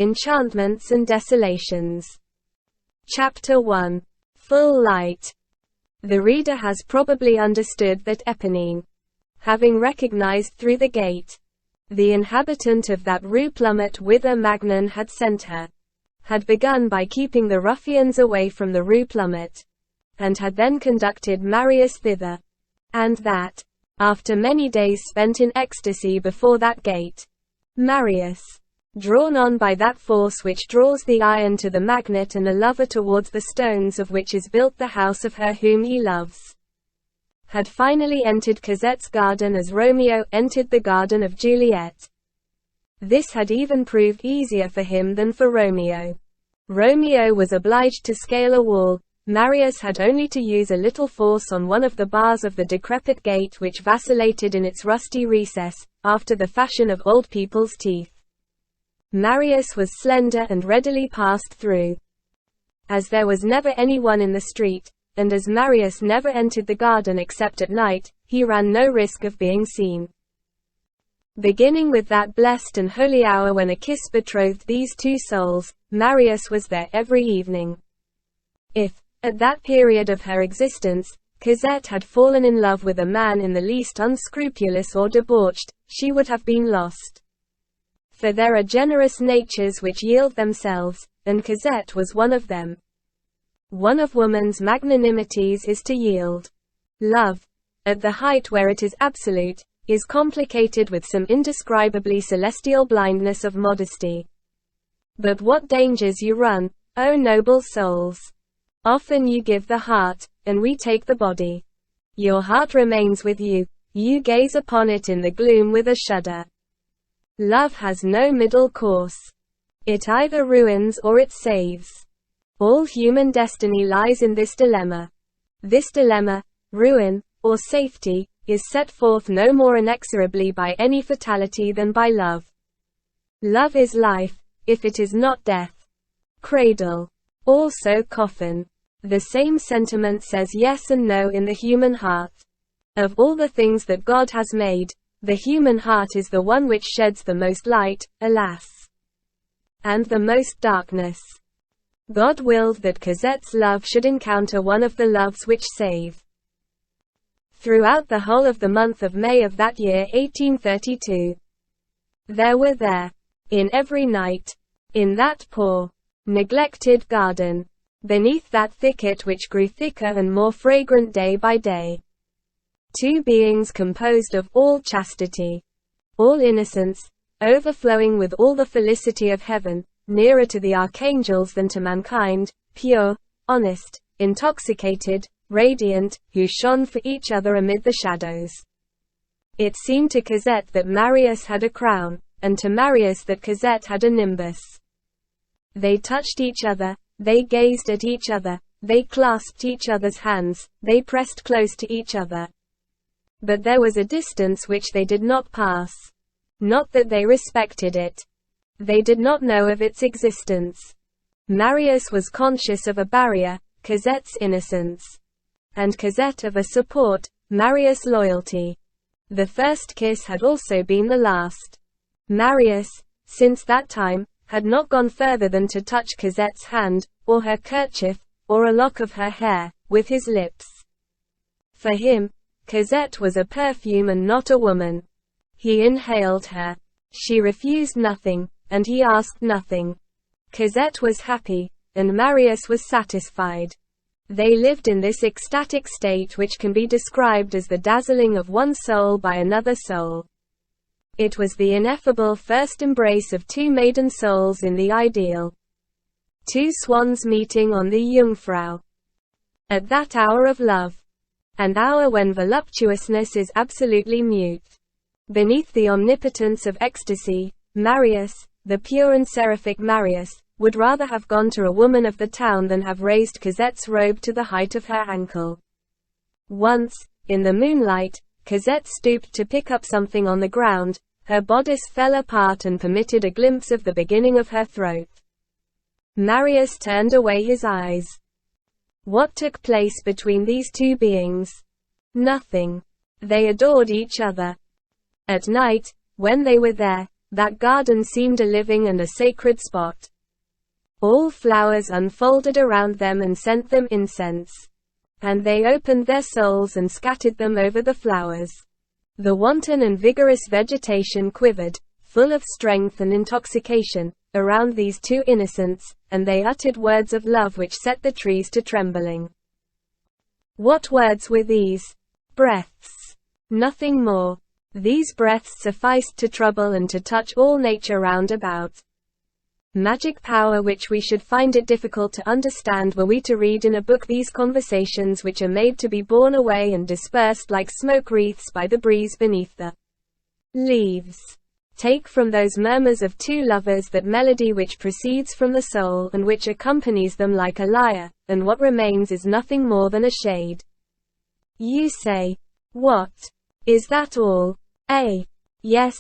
Enchantments and Desolations. Chapter 1. Full Light. The reader has probably understood that Eponine, having recognized through the gate the inhabitant of that rue Plumet whither Magnan had sent her, had begun by keeping the ruffians away from the rue Plumet, and had then conducted Marius thither, and that, after many days spent in ecstasy before that gate, Marius, drawn on by that force which draws the iron to the magnet and the lover towards the stones of which is built the house of her whom he loves, had finally entered Cosette's garden as Romeo entered the garden of Juliet. This had even proved easier for him than for Romeo. Romeo was obliged to scale a wall, Marius had only to use a little force on one of the bars of the decrepit gate which vacillated in its rusty recess, after the fashion of old people's teeth. Marius was slender and readily passed through. As there was never anyone in the street, and as Marius never entered the garden except at night, he ran no risk of being seen. Beginning with that blessed and holy hour when a kiss betrothed these two souls, Marius was there every evening. If, at that period of her existence, Cosette had fallen in love with a man in the least unscrupulous or debauched, she would have been lost. For there are generous natures which yield themselves, and Cosette was one of them. One of woman's magnanimities is to yield. Love, at the height where it is absolute, is complicated with some indescribably celestial blindness of modesty. But what dangers you run, O noble souls! Often you give the heart, and we take the body. Your heart remains with you, you gaze upon it in the gloom with a shudder. Love has no middle course. It either ruins or it saves. All human destiny lies in this dilemma. This dilemma, ruin, or safety, is set forth no more inexorably by any fatality than by love. Love is life, if it is not death. Cradle. Also coffin. The same sentiment says yes and no in the human heart. Of all the things that God has made, the human heart is the one which sheds the most light, alas, and the most darkness. God willed that Cosette's love should encounter one of the loves which save. Throughout the whole of the month of May of that year 1832, there were there, in every night, in that poor, neglected garden, beneath that thicket which grew thicker and more fragrant day by day, two beings composed of all chastity, all innocence, overflowing with all the felicity of heaven, nearer to the archangels than to mankind, pure, honest, intoxicated, radiant, who shone for each other amid the shadows. It seemed to Cosette that Marius had a crown, and to Marius that Cosette had a nimbus. They touched each other, they gazed at each other, they clasped each other's hands, they pressed close to each other. But there was a distance which they did not pass. Not that they respected it. They did not know of its existence. Marius was conscious of a barrier, Cosette's innocence. And Cosette of a support, Marius' loyalty. The first kiss had also been the last. Marius, since that time, had not gone further than to touch Cosette's hand, or her kerchief, or a lock of her hair, with his lips. For him, Cosette was a perfume and not a woman. He inhaled her. She refused nothing, and he asked nothing. Cosette was happy, and Marius was satisfied. They lived in this ecstatic state which can be described as the dazzling of one soul by another soul. It was the ineffable first embrace of two maiden souls in the ideal. Two swans meeting on the Jungfrau. At that hour of love. An hour when voluptuousness is absolutely mute. Beneath the omnipotence of ecstasy, Marius, the pure and seraphic Marius, would rather have gone to a woman of the town than have raised Cosette's robe to the height of her ankle. Once, in the moonlight, Cosette stooped to pick up something on the ground, her bodice fell apart and permitted a glimpse of the beginning of her throat. Marius turned away his eyes. What took place between these two beings? Nothing. They adored each other. At night, when they were there, That garden seemed a living and a sacred spot. All flowers unfolded around them and sent them incense. And they opened their souls and scattered them over the flowers. The wanton and vigorous vegetation quivered, full of strength and intoxication, around these two innocents, and they uttered words of love which set the trees to trembling. What words were these? Breaths. Nothing more. These breaths sufficed to trouble and to touch all nature round about. Magic power which we should find it difficult to understand were we to read in a book these conversations which are made to be borne away and dispersed like smoke wreaths by the breeze beneath the leaves. Take from those murmurs of two lovers that melody which proceeds from the soul and which accompanies them like a lyre, and what remains is nothing more than a shade. You say, what? Is that all? Yes.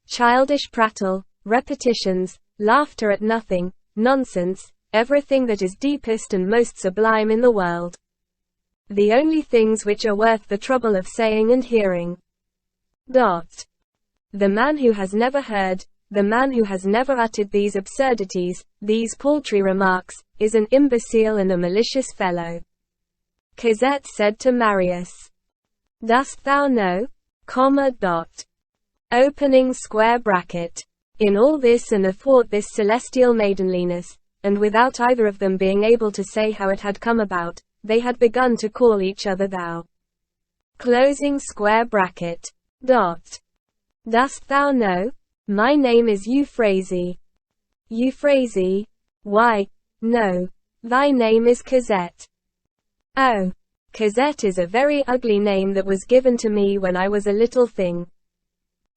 Childish prattle, repetitions, laughter at nothing, nonsense, everything that is deepest and most sublime in the world. The only things which are worth the trouble of saying and hearing. The man who has never heard, the man who has never uttered these absurdities, these paltry remarks, is an imbecile and a malicious fellow. Cosette said to Marius. Dost thou know? Opening square bracket. In all this and athwart this celestial maidenliness, and without either of them being able to say how it had come about, they had begun to call each other thou. Closing square bracket. Dost thou know? My name is Euphrasie. Euphrasie? Why, no. Thy name is Cosette. Oh. Cosette is a very ugly name that was given to me when I was a little thing.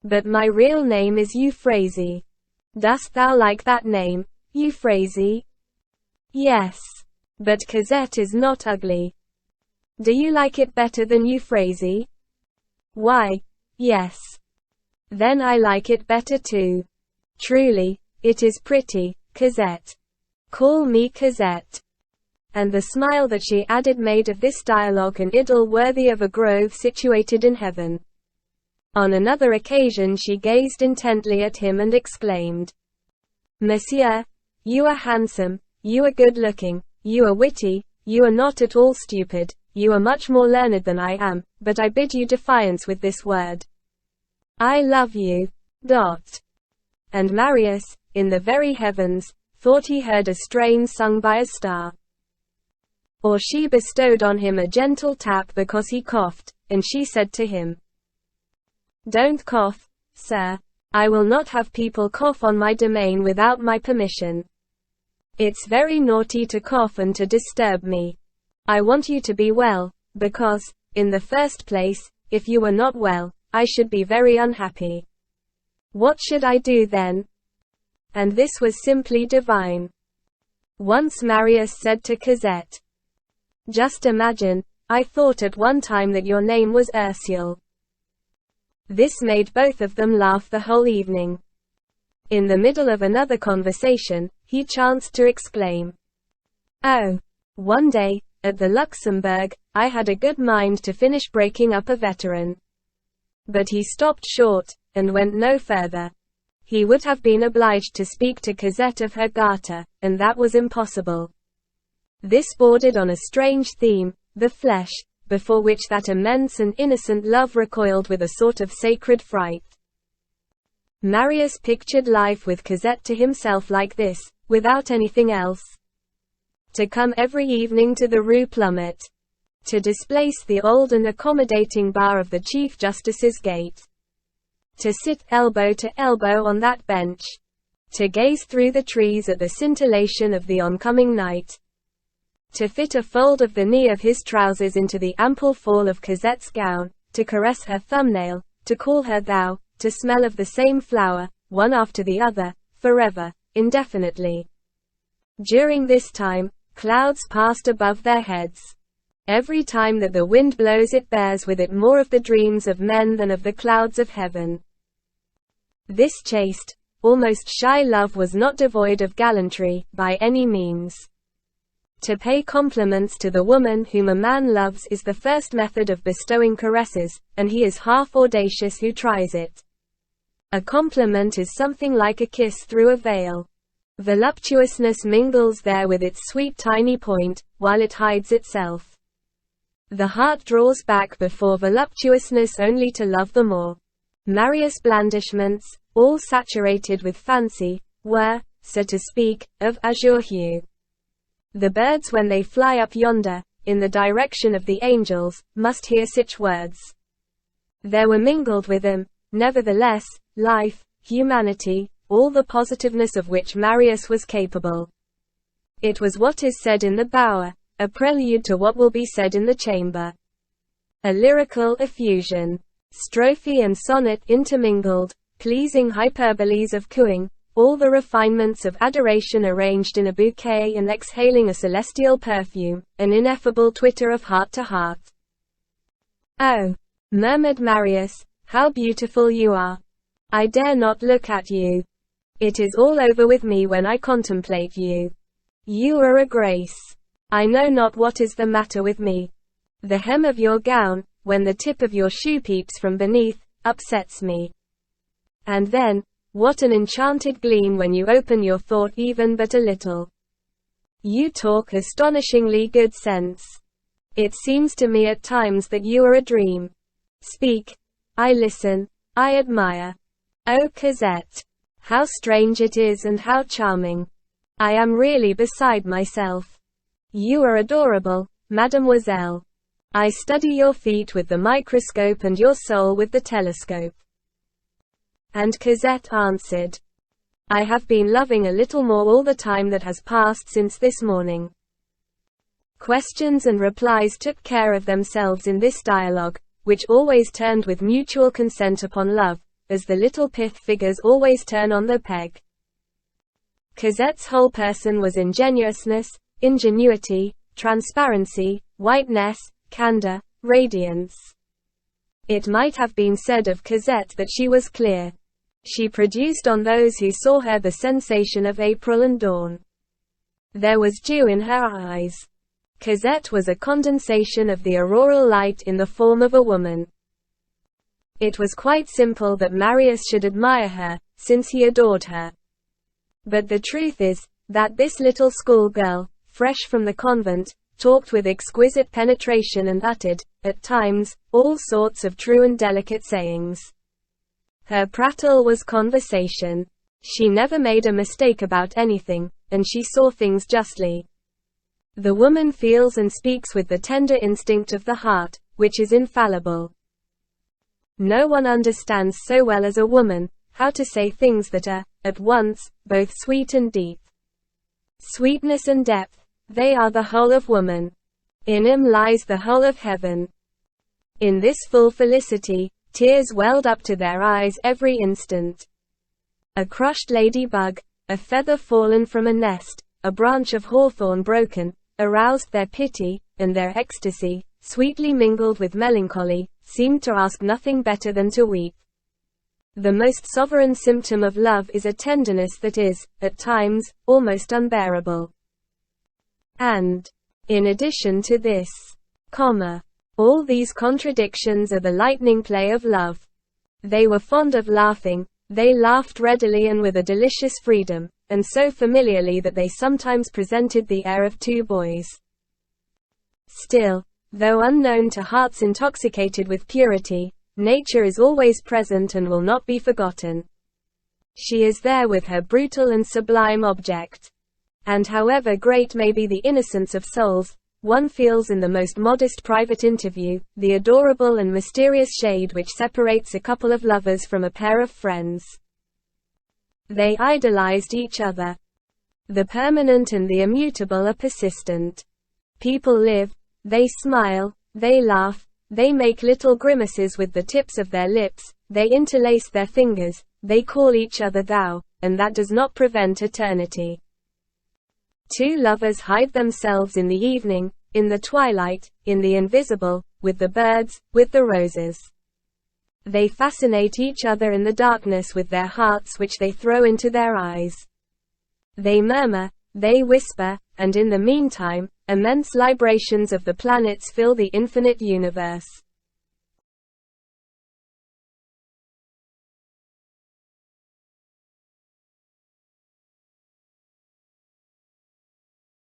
But my real name is Euphrasie. Dost thou like that name, Euphrasie? Yes. But Cosette is not ugly. Do you like it better than Euphrasie? Why, yes. Then I like it better too. Truly, it is pretty, Cosette. Call me Cosette. And the smile that she added made of this dialogue an idyll worthy of a grove situated in heaven. On another occasion she gazed intently at him and exclaimed, Monsieur, you are handsome, you are good-looking, you are witty, you are not at all stupid, you are much more learned than I am, but I bid you defiance with this word. I love you. And Marius, in the very heavens, thought he heard a strain sung by a star. Or she bestowed on him a gentle tap because he coughed, and she said to him, Don't cough, sir. I will not have people cough on my domain without my permission. It's very naughty to cough and to disturb me. I want you to be well, because, in the first place, if you were not well, I should be very unhappy. What should I do then? And this was simply divine. Once Marius said to Cosette, Just imagine, I thought at one time that your name was Ursule. This made both of them laugh the whole evening. In the middle of another conversation, he chanced to exclaim, Oh, one day, at the Luxembourg, I had a good mind to finish breaking up a veteran. But he stopped short, and went no further. He would have been obliged to speak to Cosette of her garter, and that was impossible. This bordered on a strange theme, the flesh, before which that immense and innocent love recoiled with a sort of sacred fright. Marius pictured life with Cosette to himself like this, without anything else. To come every evening to the Rue Plumet. To displace the old and accommodating bar of the Chief Justice's gate. To sit elbow to elbow on that bench. To gaze through the trees at the scintillation of the oncoming night. To fit a fold of the knee of his trousers into the ample fall of Cosette's gown, to caress her thumbnail, to call her thou, to smell of the same flower, one after the other, forever, indefinitely. During this time, clouds passed above their heads. Every time that the wind blows it bears with it more of the dreams of men than of the clouds of heaven. This chaste, almost shy love was not devoid of gallantry, by any means. To pay compliments to the woman whom a man loves is the first method of bestowing caresses, and he is half audacious who tries it. A compliment is something like a kiss through a veil. Voluptuousness mingles there with its sweet tiny point, while it hides itself. The heart draws back before voluptuousness only to love the more. Marius' blandishments, all saturated with fancy, were, so to speak, of azure hue. The birds when they fly up yonder, in the direction of the angels, must hear such words. There were mingled with them, nevertheless, life, humanity, all the positiveness of which Marius was capable. It was what is said in the bower, a prelude to what will be said in the chamber. A lyrical effusion. Strophe and sonnet intermingled, pleasing hyperboles of cooing, all the refinements of adoration arranged in a bouquet and exhaling a celestial perfume, an ineffable twitter of heart to heart. "Oh," murmured Marius, "how beautiful you are! I dare not look at you. It is all over with me when I contemplate you. You are a grace. I know not what is the matter with me. The hem of your gown, when the tip of your shoe peeps from beneath, upsets me. And then, what an enchanted gleam when you open your thought even but a little. You talk astonishingly good sense. It seems to me at times that you are a dream. Speak. I listen. I admire. Oh Cosette! How strange it is and how charming. I am really beside myself. You are adorable, mademoiselle. I study your feet with the microscope and your soul with the telescope." And Cosette answered, "I have been loving a little more all the time that has passed since this morning." Questions and replies took care of themselves in this dialogue, which always turned with mutual consent upon love, as the little pith figures always turn on the peg. Cosette's whole person was ingenuousness, ingenuity, transparency, whiteness, candor, radiance. It might have been said of Cosette that she was clear. She produced on those who saw her the sensation of April and dawn. There was dew in her eyes. Cosette was a condensation of the auroral light in the form of a woman. It was quite simple that Marius should admire her, since he adored her. But the truth is, that this little schoolgirl, fresh from the convent, talked with exquisite penetration and uttered, at times, all sorts of true and delicate sayings. Her prattle was conversation. She never made a mistake about anything, and she saw things justly. The woman feels and speaks with the tender instinct of the heart, which is infallible. No one understands so well as a woman, how to say things that are, at once, both sweet and deep. Sweetness and depth, they are the whole of woman. In him lies the whole of heaven. In this full felicity, tears welled up to their eyes every instant. A crushed ladybug, a feather fallen from a nest, a branch of hawthorn broken, aroused their pity, and their ecstasy, sweetly mingled with melancholy, seemed to ask nothing better than to weep. The most sovereign symptom of love is a tenderness that is, at times, almost unbearable. And, in addition to this, all these contradictions are the lightning play of love. They were fond of laughing, they laughed readily and with a delicious freedom, and so familiarly that they sometimes presented the air of two boys. Still, though unknown to hearts intoxicated with purity, nature is always present and will not be forgotten. She is there with her brutal and sublime object. And however great may be the innocence of souls, one feels in the most modest private interview, the adorable and mysterious shade which separates a couple of lovers from a pair of friends. They idolized each other. The permanent and the immutable are persistent. People live, they smile, they laugh, they make little grimaces with the tips of their lips, they interlace their fingers, they call each other thou, and that does not prevent eternity. Two lovers hide themselves in the evening, in the twilight, in the invisible, with the birds, with the roses. They fascinate each other in the darkness with their hearts which they throw into their eyes. They murmur, they whisper, and in the meantime, immense librations of the planets fill the infinite universe.